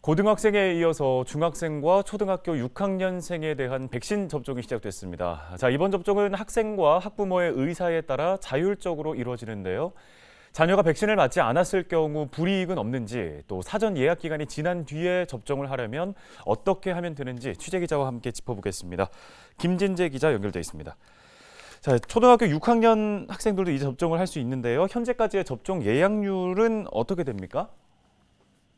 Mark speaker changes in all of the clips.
Speaker 1: 고등학생에 이어서 중학생과 초등학교 6학년생에 대한 백신 접종이 시작됐습니다. 자, 이번 접종은 학생과 학부모의 의사에 따라 자율적으로 이루어지는데요. 자녀가 백신을 맞지 않았을 경우 불이익은 없는지, 또 사전 예약 기간이 지난 뒤에 접종을 하려면 어떻게 하면 되는지 취재 기자와 함께 짚어보겠습니다. 김진재 기자 연결돼 있습니다. 자, 초등학교 6학년 학생들도 이제 접종을 할 수 있는데요. 현재까지의 접종 예약률은 어떻게 됩니까?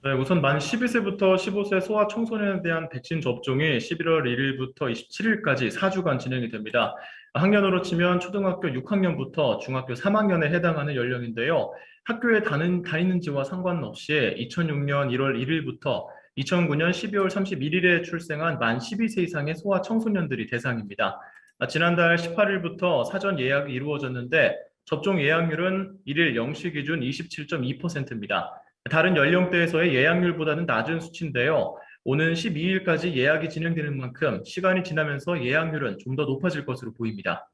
Speaker 2: 네, 우선 만 12세부터 15세 소아 청소년에 대한 백신 접종이 11월 1일부터 27일까지 4주간 진행이 됩니다. 학년으로 치면 초등학교 6학년부터 중학교 3학년에 해당하는 연령인데요. 학교에 다니는지와 상관없이 2006년 1월 1일부터 2009년 12월 31일에 출생한 만 12세 이상의 소아 청소년들이 대상입니다. 지난달 18일부터 사전 예약이 이루어졌는데 접종 예약률은 1일 0시 기준 27.2%입니다. 다른 연령대에서의 예약률보다는 낮은 수치인데요. 오는 12일까지 예약이 진행되는 만큼 시간이 지나면서 예약률은 좀 더 높아질 것으로 보입니다.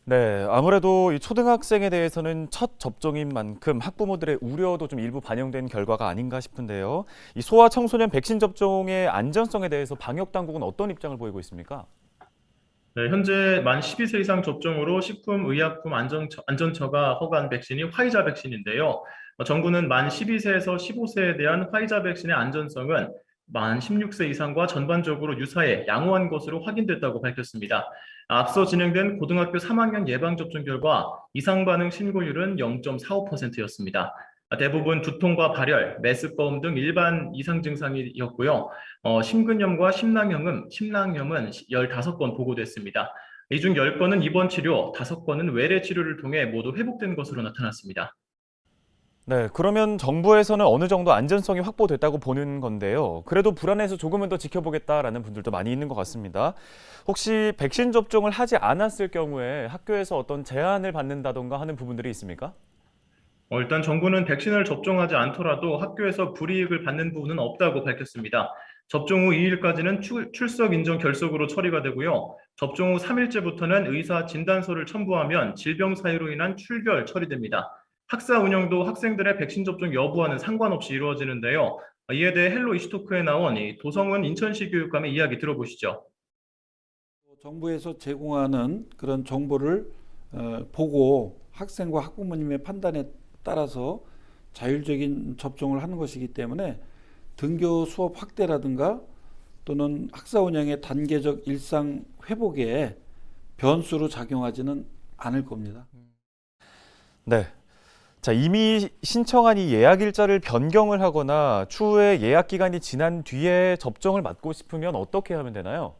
Speaker 1: 네, 아무래도 이 초등학생에 대해서는 첫 접종인 만큼 학부모들의 우려도 좀 일부 반영된 결과가 아닌가 싶은데요. 이 소아 청소년 백신 접종의 안전성에 대해서 방역 당국은 어떤 입장을 보이고 있습니까?
Speaker 2: 네, 현재 만 12세 이상 접종으로 식품의약품안전처가 허가한 백신이 화이자 백신인데요. 정부는 만 12세에서 15세에 대한 화이자 백신의 안전성은 만 16세 이상과 전반적으로 유사해 양호한 것으로 확인됐다고 밝혔습니다. 앞서 진행된 고등학교 3학년 예방접종 결과 이상 반응 신고율은 0.45%였습니다. 대부분 두통과 발열, 메스꺼움 등 일반 이상 증상이었고요. 심근염과 심낭염은 15건 보고됐습니다. 이 중 10건은 입원 치료, 5건은 외래 치료를 통해 모두 회복된 것으로 나타났습니다.
Speaker 1: 네, 그러면 정부에서는 어느 정도 안전성이 확보됐다고 보는 건데요. 그래도 불안해서 조금은 더 지켜보겠다라는 분들도 많이 있는 것 같습니다. 혹시 백신 접종을 하지 않았을 경우에 학교에서 어떤 제한을 받는다던가 하는 부분들이 있습니까?
Speaker 2: 일단 정부는 백신을 접종하지 않더라도 학교에서 불이익을 받는 부분은 없다고 밝혔습니다. 접종 후 2일까지는 출석 인정 결석으로 처리가 되고요. 접종 후 3일째부터는 의사 진단서를 첨부하면 질병 사유로 인한 출결 처리됩니다. 학사 운영도 학생들의 백신 접종 여부와는 상관없이 이루어지는데요. 이에 대해 헬로 이슈토크에 나온 이 도성은 인천시 교육감의 이야기 들어보시죠.
Speaker 3: 정부에서 제공하는 그런 정보를 보고 학생과 학부모님의 판단에 따라서 자율적인 접종을 하는 것이기 때문에 등교 수업 확대라든가 또는 학사 운영의 단계적 일상 회복에 변수로 작용하지는 않을 겁니다.
Speaker 1: 네. 자, 이미 신청한 이 예약 일자를 변경을 하거나 추후에 예약 기간이 지난 뒤에 접종을 받고 싶으면 어떻게 하면 되나요?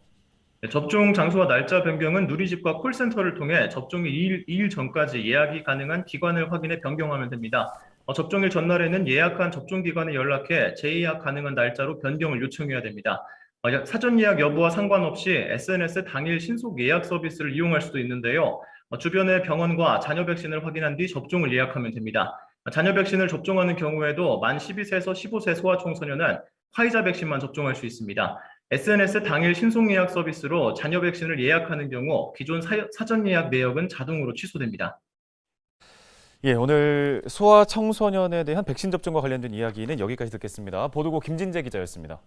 Speaker 2: 네, 접종 장소와 날짜 변경은 누리집과 콜센터를 통해 접종일 2일 전까지 예약이 가능한 기관을 확인해 변경하면 됩니다. 접종일 전날에는 예약한 접종기관에 연락해 재예약 가능한 날짜로 변경을 요청해야 됩니다. 사전 예약 여부와 상관없이 SNS 당일 신속 예약 서비스를 이용할 수도 있는데요. 주변의 병원과 자녀 백신을 확인한 뒤 접종을 예약하면 됩니다. 자녀 백신을 접종하는 경우에도 만 12세에서 15세 소아 청소년은 화이자 백신만 접종할 수 있습니다. SNS 당일 신속 예약 서비스로 자녀 백신을 예약하는 경우 기존 사전 예약 내역은 자동으로 취소됩니다.
Speaker 1: 예, 오늘 소아 청소년에 대한 백신 접종과 관련된 이야기는 여기까지 듣겠습니다. 보도국 김진재 기자였습니다.